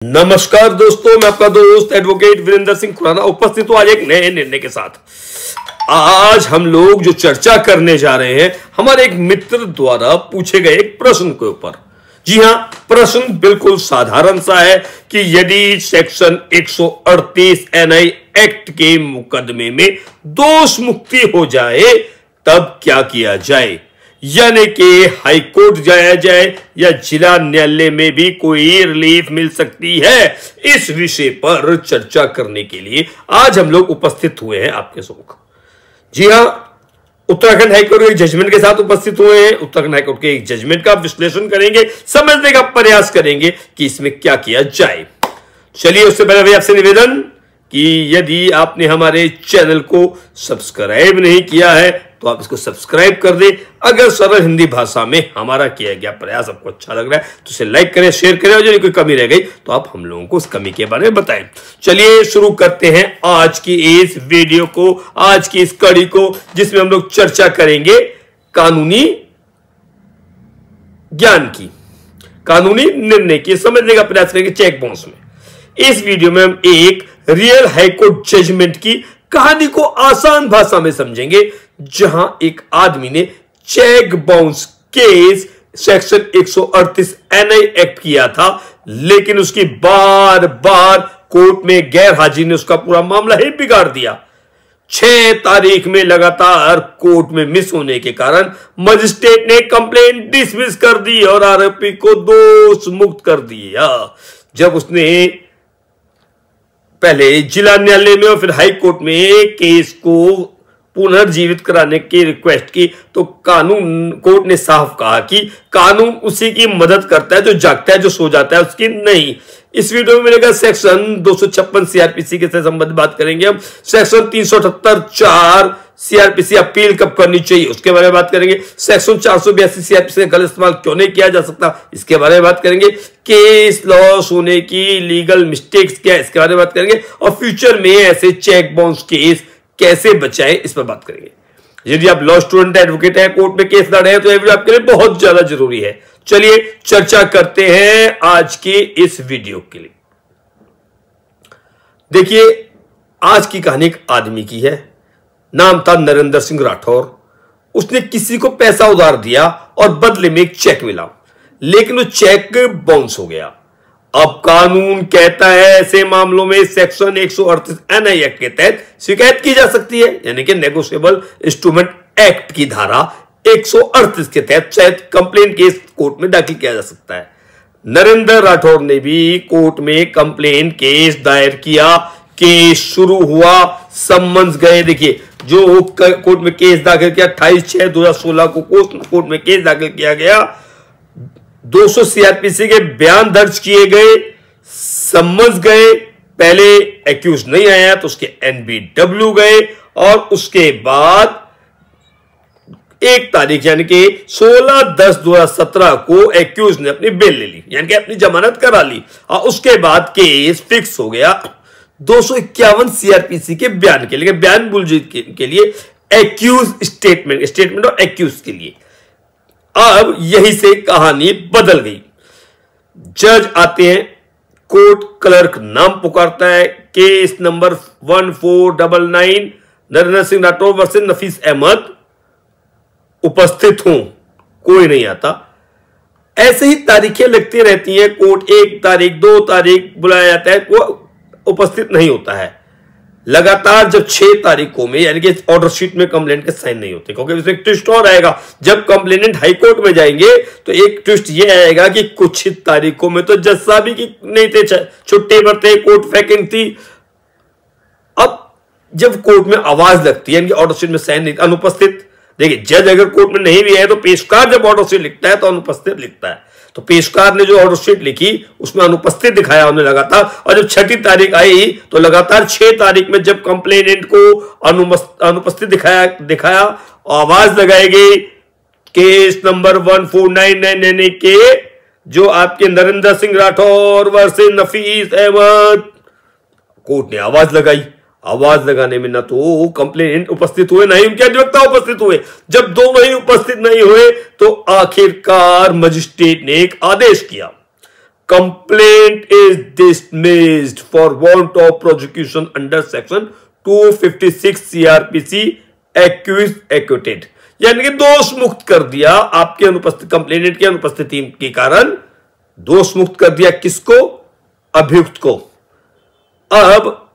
नमस्कार दोस्तों, मैं आपका दोस्त एडवोकेट वीरेंद्र सिंह खुराना उपस्थित हूं आज एक नए निर्णय के साथ। आज हम लोग जो चर्चा करने जा रहे हैं हमारे एक मित्र द्वारा पूछे गए एक प्रश्न के ऊपर। जी हां, प्रश्न बिल्कुल साधारण सा है कि यदि सेक्शन 138 एनआई एक्ट के मुकदमे में दोष मुक्ति हो जाए तब क्या किया जाए, यानी कि हाई कोर्ट जाया जाए या जिला न्यायालय में भी कोई रिलीफ मिल सकती है। इस विषय पर चर्चा करने के लिए आज हम लोग उपस्थित हुए हैं आपके सम्मुख। जी हां, उत्तराखंड हाईकोर्ट के जजमेंट के साथ उपस्थित हुए हैं। उत्तराखंड हाईकोर्ट के एक जजमेंट का विश्लेषण करेंगे, समझने का प्रयास करेंगे कि इसमें क्या किया जाए। चलिए, उससे पहले भाई आपसे निवेदन कि यदि आपने हमारे चैनल को सब्सक्राइब नहीं किया है तो आप इसको सब्सक्राइब कर दें। अगर सरल हिंदी भाषा में हमारा किया गया प्रयास आपको अच्छा लग रहा है तो इसे लाइक करें, शेयर करें, और यदि कोई कमी रह गई तो आप हम लोगों को उस कमी के बारे में बताएं। चलिए शुरू करते हैं आज की इस वीडियो को, आज की इस कड़ी को, जिसमें हम लोग चर्चा करेंगे कानूनी ज्ञान की, कानूनी निर्णय की, समझने का प्रयास करेंगे चेक बाउंस में। इस वीडियो में हम एक रियल हाईकोर्ट जजमेंट की कहानी को आसान भाषा में समझेंगे, जहां एक आदमी ने cheque bounce case section 138 NI act किया था, लेकिन उसकी बार बार कोर्ट में गैर हाजिरी ने उसका पूरा मामला ही बिगाड़ दिया। 6 तारीख में लगातार कोर्ट में मिस होने के कारण मजिस्ट्रेट ने कंप्लेंट डिसमिस कर दी और आरोपी को दोष मुक्त कर दिया। जब उसने पहले जिला न्यायालय में और फिर हाई कोर्ट में केस को पुनर्जीवित कराने की रिक्वेस्ट की तो कानून कोर्ट ने साफ कहा कि कानून उसी की मदद करता है जो जागता है, जो सो जाता है उसकी नहीं। इस वीडियो में मिलेगा सेक्शन 256 सीआरपीसी के साथ संबंधित बात करेंगे हम। सेक्शन 378(4) सीआरपीसी अपील कब करनी चाहिए उसके बारे में बात करेंगे। सेक्शन 482 सीआरपीसी का गलत इस्तेमाल क्यों नहीं किया जा सकता इसके बारे में बात करेंगे। केस लॉस होने की लीगल मिस्टेक्स क्या है इसके बारे में बात करेंगे, और फ्यूचर में ऐसे चेक बाउंस केस कैसे बचाएं इस पर बात करेंगे। यदि आप लॉ स्टूडेंट एडवोकेट हैं, कोर्ट में केस लड़ रहे हैं तो यह वीडियो आपके लिए बहुत ज्यादा जरूरी है। चलिए चर्चा करते हैं आज के इस वीडियो के लिए। देखिए, आज की कहानी एक आदमी की है, नाम था नरेंद्र सिंह राठौर। उसने किसी को पैसा उधार दिया और बदले में एक चेक मिला, लेकिन वो चेक बाउंस हो गया। अब कानून कहता है ऐसे मामलों में सेक्शन 138 एनआई एक्ट के तहत शिकायत की जा सकती है, यानी कि नेगोशिएबल इंस्ट्रूमेंट एक्ट की धारा 138 के तहत शायद कंप्लेंट केस कोर्ट में दाखिल किया जा सकता है। नरेंद्र राठौर ने भी कोर्ट में कंप्लेंट केस दायर किया। केस शुरू हुआ, समन्स गए। देखिए, जो कोर्ट में केस दाखिल किया 28/6/2016 को कोर्ट में केस दाखिल किया गया। 200 सीआरपीसी के बयान दर्ज किए गए, समन्स गए। पहले एक्यूज नहीं आया तो उसके एनबीडब्ल्यू गए, और उसके बाद 1 तारीख यानी कि 16/10/2017 को एक्यूज ने अपनी बेल ले ली, यानी कि अपनी जमानत करा ली, और उसके बाद केस फिक्स हो गया 251 सीआरपीसी के बयान के लिए, बयान बुलजीत के लिए, एक्यूज स्टेटमेंट और एक्यूज के लिए। अब यही से कहानी बदल गई। जज आते हैं, कोर्ट क्लर्क नाम पुकारता है, case number 1499 Narendra Singh Rathore versus Nafees Ahmed. उपस्थित हूं, कोई नहीं आता। ऐसे ही तारीखें लगती रहती हैं। कोर्ट 1 तारीख 2 तारीख बुलाया जाता है, वो उपस्थित नहीं होता है। लगातार जब 6 तारीखों में, यानी कि ऑर्डर शीट में कंप्लेंट के साइन नहीं होते, क्योंकि इसमें एक ट्विस्ट और आएगा। जब कंप्लेनेंट हाई कोर्ट में जाएंगे तो एक ट्विस्ट ये आएगा कि कुछ तारीखों में तो जज साहब ही नहीं थे, छुट्टी पर थे, कोर्ट वैकेंट थी। अब जब कोर्ट में आवाज लगती है, यानी कि ऑर्डर शीट में साइन नहीं, अनुपस्थित। देखिए, जज अगर कोर्ट में नहीं भी है तो पेशकार जब ऑर्डर शीट लिखता है तो अनुपस्थित लिखता है। तो पेशकार ने जो ऑर्डर शीट लिखी उसमें अनुपस्थित दिखाया उन्हें लगातार, और जब 6ठी तारीख आई तो लगातार 6 तारीख में जब कंप्लेनेंट को अनुपस्थित दिखाया आवाज लगाई गई, केस नंबर 1499 के जो आपके नरेंद्र सिंह राठौर वर्सेस नफीस अहमद, कोर्ट ने आवाज लगाई। आवाज लगाने में ना तो कंप्लेनेंट उपस्थित हुए, ना ही उनके अधिवक्ता उपस्थित हुए। जब दोनों ही उपस्थित नहीं हुए तो आखिरकार मजिस्ट्रेट ने एक आदेश किया। complaint is dismissed for want of prosecution under section 256 CRPC acquitted, यानी कि दोष मुक्त कर दिया आपके अनुपस्थिति, कंप्लेनेंट की अनुपस्थिति के कारण दोष मुक्त कर दिया किसको? अभियुक्त को। अब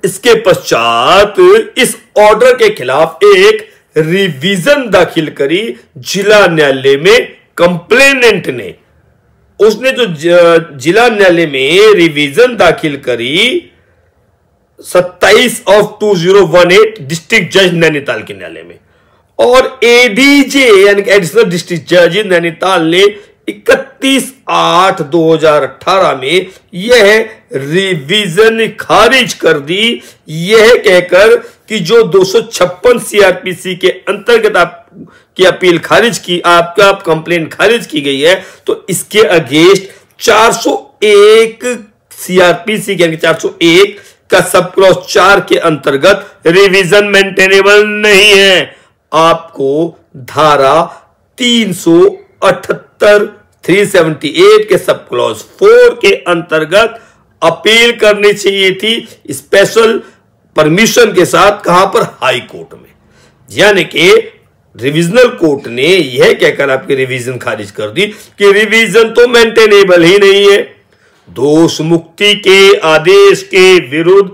इसके पश्चात इस ऑर्डर के खिलाफ एक रिवीजन दाखिल करी जिला न्यायालय में कंप्लेनेंट ने। उसने जो जिला न्यायालय में रिवीजन दाखिल करी 27/2018 डिस्ट्रिक्ट जज नैनीताल के न्यायालय में, और एडीजे यानी कि एडिशनल डिस्ट्रिक्ट जज नैनीताल ने 31/8/2018 में यह रिवीजन खारिज कर दी, यह कहकर कि जो 256 सीआरपीसी के अंतर्गत आपकी अपील खारिज की, आपका कंप्लेंट खारिज की गई है, तो इसके अगेंस्ट 401 सीआरपीसी यानी 401 का सब क्लॉज 4 के अंतर्गत रिवीजन मेंटेनेबल नहीं है। आपको धारा 378 378 के सब क्लॉज 4 के अंतर्गत अपील करनी चाहिए थी स्पेशल परमिशन के साथ। कहां पर? हाई कोर्ट में। यानी कि रिविजनल कोर्ट ने यह कहकर आपकी रिवीजन खारिज कर दी कि रिवीजन तो मेंटेनेबल ही नहीं है। दोष मुक्ति के आदेश के विरुद्ध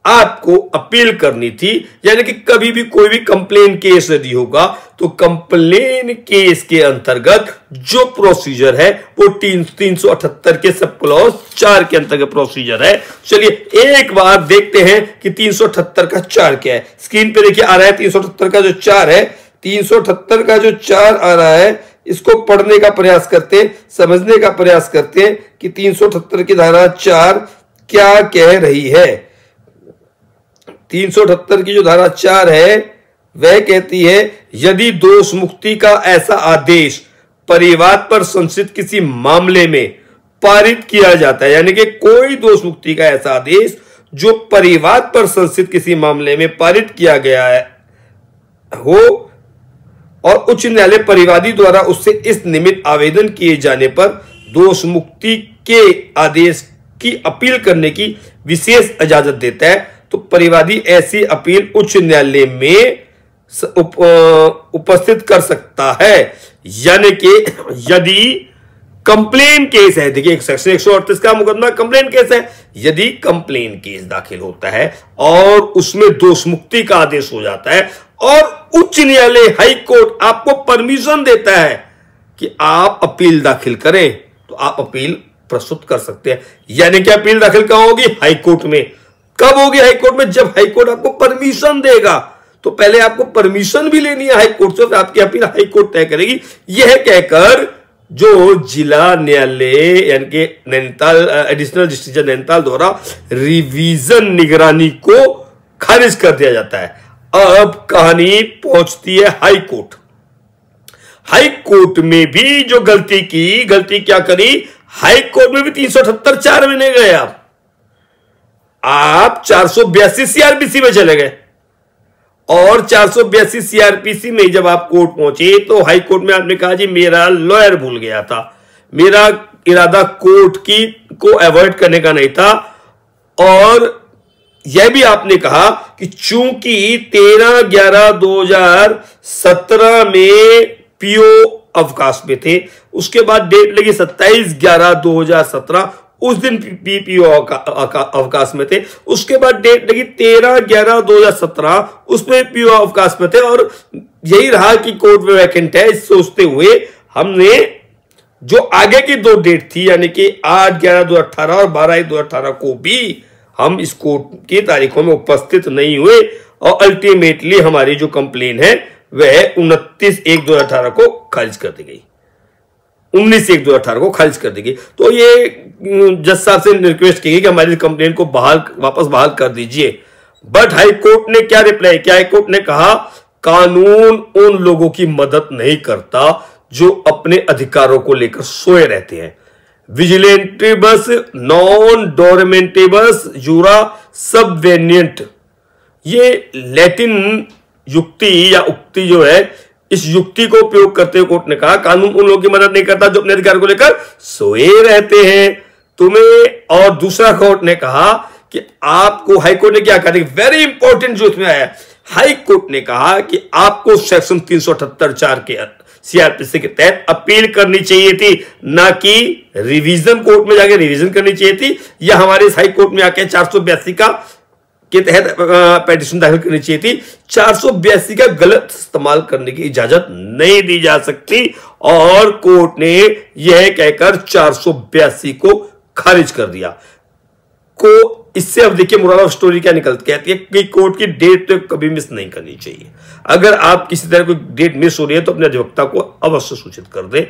आपको अपील करनी थी। यानी कि कभी भी कोई भी कंप्लेन केस यदि होगा तो कंप्लेन केस के अंतर्गत जो प्रोसीजर है वो 378 के सब क्लॉज 4 के अंतर्गत प्रोसीजर है। चलिए एक बार देखते हैं कि 378 का 4 क्या है। स्क्रीन पे देखिए आ रहा है 378 का जो 4 है, 378 का जो 4 आ रहा है, इसको पढ़ने का प्रयास करते हैं, समझने का प्रयास करते हैं कि 378 की धारा 4 क्या कह रही है। 378 की जो धारा 4 है वह कहती है यदि दोष मुक्ति का ऐसा आदेश परिवाद पर संचित किसी मामले में पारित किया जाता है, यानी कि कोई दोष मुक्ति का ऐसा आदेश जो परिवाद पर संचित किसी मामले में पारित किया गया है हो और उच्च न्यायालय परिवादी द्वारा उससे इस निमित्त आवेदन किए जाने पर दोष मुक्ति के आदेश की अपील करने की विशेष इजाजत देता है, तो परिवादी ऐसी अपील उच्च न्यायालय में उपस्थित कर सकता है। यानी कि यदि कंप्लेन केस है, देखिए सेक्शन 138 का मुकदमा कंप्लेन केस है, यदि कंप्लेन केस दाखिल होता है और उसमें दोष मुक्ति का आदेश हो जाता है और उच्च न्यायालय हाई कोर्ट आपको परमिशन देता है कि आप अपील दाखिल करें, तो आप अपील प्रस्तुत कर सकते हैं। यानी कि अपील दाखिल कहां होगी? हाई कोर्ट में। कब होगी हाई कोर्ट में? जब हाई कोर्ट आपको परमिशन देगा। तो पहले आपको परमिशन भी लेनी है हाई कोर्ट से, फिर आपकी अपील हाई कोर्ट तय करेगी। यह कहकर जो जिला न्यायालय यानी कि नैनीताल एडिशनल डिस्ट्रिक्ट जज नैनीताल द्वारा रिवीजन निगरानी को खारिज कर दिया जाता है। अब कहानी पहुंचती है हाई कोर्ट। हाई कोर्ट में भी जो गलती क्या करी? हाई कोर्ट में भी 378(4) में नहीं गए आप 482 सीआरपीसी में चले गए, और 482 सीआरपीसी में जब आप कोर्ट पहुंचे तो हाई कोर्ट में आपने कहा जी मेरा लॉयर भूल गया था, मेरा इरादा कोर्ट को अवॉइड करने का नहीं था, और यह भी आपने कहा कि चूंकि 13/11/2017 में पीओ अवकाश में थे, उसके बाद डेट लगी 27/11/2017, उस दिन पीपीओ अवकाश में थे, उसके बाद डेट लगी 13/11/2017, उसमें पीओ अवकाश में थे, और यही रहा कि कोर्ट में वैकेंट है। इस सोचते हुए हमने जो आगे की 2 डेट थी यानी कि 8/11/2018 और 12/1/2018 को भी हम इस कोर्ट की तारीखों में उपस्थित नहीं हुए, और अल्टीमेटली हमारी जो कंप्लेन है वह 29/1/2018 को खारिज कर दी गई, 19/1/2018 को खारिज कर दी गई। तो ये जज साहब से रिक्वेस्ट की गई कि हमारी कंप्लेन को वापस बहाल कर दीजिए। बट हाई कोर्ट ने क्या रिप्लाई किया? हाई कोर्ट ने कहा कानून उन लोगों की मदद नहीं करता जो अपने अधिकारों को लेकर सोए रहते हैं। विजिलेंटेबस नॉन डोरमेंटेबस यूरा सबवेनियंट, ये लैटिन युक्ति या उक्ति जो है इस युक्ति को उपयोग करते हुए कोर्ट ने कहा, कानून उन लोगों की मदद नहीं करता जो अपने अधिकार को लेकर सोए रहते हैं तुम्हें। और दूसरा कोर्ट ने कहा कि आपको, हाई कोर्ट ने क्या कहा, वेरी इंपॉर्टेंट जो इसमें आया, हाई कोर्ट ने कहा कि आपको सेक्शन 378(4) के सीआरपीसी के तहत अपील करनी चाहिए थी, ना कि रिवीजन कोर्ट में जाके रिवीजन करनी चाहिए थी, या हमारे हाई कोर्ट में आके 482 का के तहत पेटिशन दाखिल करनी चाहिए थी। 482 का गलत इस्तेमाल करने की इजाजत नहीं दी जा सकती, और कोर्ट ने यह कहकर 482 को खारिज कर दिया। को इससे अब देखिए मोरल ऑफ स्टोरी क्या निकलती, कहती है कि कोर्ट की डेट तो कभी मिस नहीं करनी चाहिए। अगर आप किसी तरह कोई डेट मिस हो रही है तो अपने अधिवक्ता को अवश्य सूचित कर दें।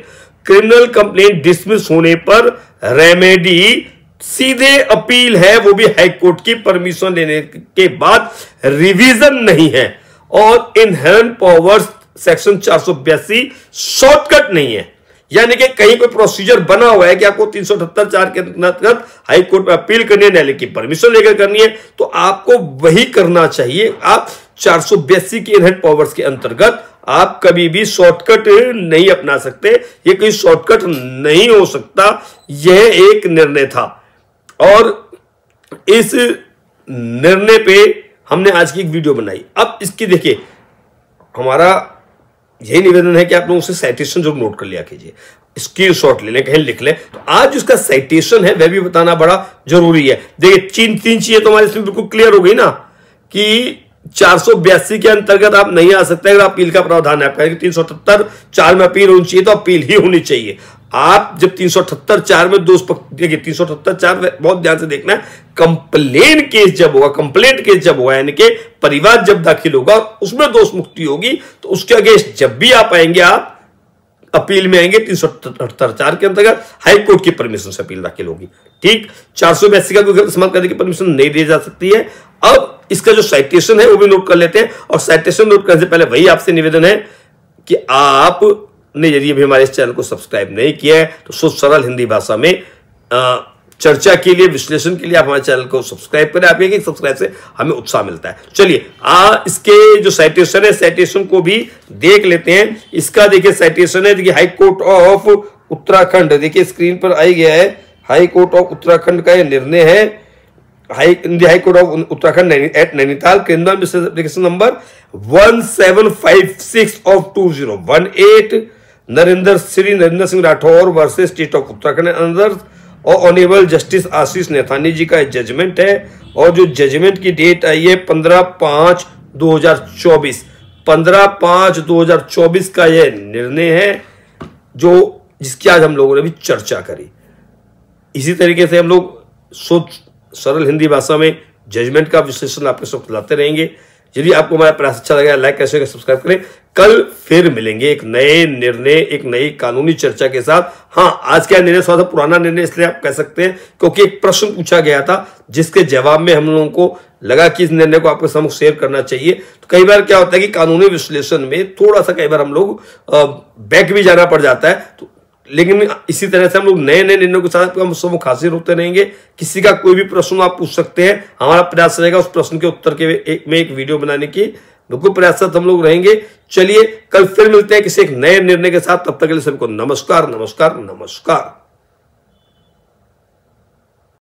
क्रिमिनल कंप्लेंट डिसमिस होने पर रेमेडी सीधे अपील है, वो भी हाई कोर्ट की परमिशन लेने के बाद, रिवीजन नहीं है। और इनहेरेंट पावर्स सेक्शन 482 शॉर्टकट नहीं है, यानी कि कहीं कोई प्रोसीजर बना हुआ है कि आपको 378(4) के अंतर्गत हाई कोर्ट में अपील करनी है, न्यायालय की परमिशन लेकर करनी है, तो आपको वही करना चाहिए। आप 482 की इनहेरेंट पावर्स के अंतर्गत आप कभी भी शॉर्टकट नहीं अपना सकते, ये कोई शॉर्टकट नहीं हो सकता। यह एक निर्णय था, और इस निर्णय पे हमने आज की एक वीडियो बनाई। अब इसकी देखिए, हमारा यही निवेदन है कि आप लोगों से साइटेशन जरूर नोट कर लिया कीजिए, स्क्रीनशॉट ले लें, कहीं लिख लें। तो आज उसका साइटेशन है वह भी बताना बड़ा जरूरी है। देखिए तीन चीजें तो हमारे इसमें बिल्कुल क्लियर हो गई ना, कि 482 के अंतर्गत आप नहीं आ सकते अगर अपील का प्रावधान है। आप कहेंगे 378(4) में अपील होनी चाहिए, तो अपील ही होनी चाहिए। आप जब 378(4) में देखिए 378(4) बहुत ध्यान से देखना है, कंप्लेंट केस जब होगा, कंप्लेंट केस जब होगा, यानी कि परिवाद जब दाखिल होगा, उसमें दोष मुक्ति होगी, तो उसके अगेंस्ट जब भी आप आएंगे, आप अपील में आएंगे 378(4) के अंतर्गत हाई कोर्ट की परमिशन से अपील दाखिल होगी। ठीक, 482 का कोई इस्तेमाल करने की परमिशन नहीं दी जा सकती है। अब इसका जो साइटेशन है वो भी नोट कर लेते हैं, और साइटेशन नोट करने से पहले वही आपसे निवेदन है कि आपने यदि अभी हमारे इस चैनल को सब्सक्राइब नहीं किया है तो शुद्ध सरल हिंदी भाषा में चर्चा के लिए, विश्लेषण के लिए आप हमारे चैनल को सब्सक्राइब करें। आप ये सब्सक्राइब से हमें उत्साह मिलता है। चलिए इसके जो साइटेशन है, साइटेशन को भी देख लेते हैं। इसका देखिए साइटेशन है, देखिए हाई कोर्ट ऑफ उत्तराखंड, देखिए स्क्रीन पर आई गया है, हाई कोर्ट ऑफ उत्तराखंड का यह निर्णय है। High court of Uttarakhand at Nainital, criminal application number 1756 of 2018, Narendra Singh Rathore versus state of Uttarakhand अंदर और ऑनरेबल जस्टिस आशीष नेथानी जी का जजमेंट है। और जो जजमेंट की डेट आई है 15/5/2024, 15/5/2024 का यह निर्णय है, जिसकी आज हम लोगों ने भी चर्चा करी। इसी तरीके से हम लोग सरल हिंदी भाषा में जजमेंट का विश्लेषण आपके साथ लाते रहेंगे। यदि आपको हमारा प्रयास अच्छा लगा, लाइक कैसे सब्सक्राइब करें। कल फिर मिलेंगे एक नए निर्णय, एक नई कानूनी चर्चा के साथ। हाँ, आज का निर्णय थोड़ा सा पुराना निर्णय इसलिए आप कह सकते हैं क्योंकि एक प्रश्न पूछा गया था, जिसके जवाब में हम लोगों को लगा कि इस निर्णय को आपके समक्ष शेयर करना चाहिए। तो कई बार क्या होता है कि कानूनी विश्लेषण में थोड़ा सा कई बार हम लोग बैक भी जाना पड़ जाता है, तो लेकिन इसी तरह से हम लोग नए नए निर्णयों के साथ हम सम्मुख हाजिर होते रहेंगे। किसी का कोई भी प्रश्न आप पूछ सकते हैं, हमारा प्रयास रहेगा उस प्रश्न के उत्तर के एक वीडियो बनाने की बिल्कुल प्रयासरत हम लोग रहेंगे। चलिए कल फिर मिलते हैं किसी एक नए निर्णय के साथ, तब तक के लिए सबको नमस्कार नमस्कार नमस्कार।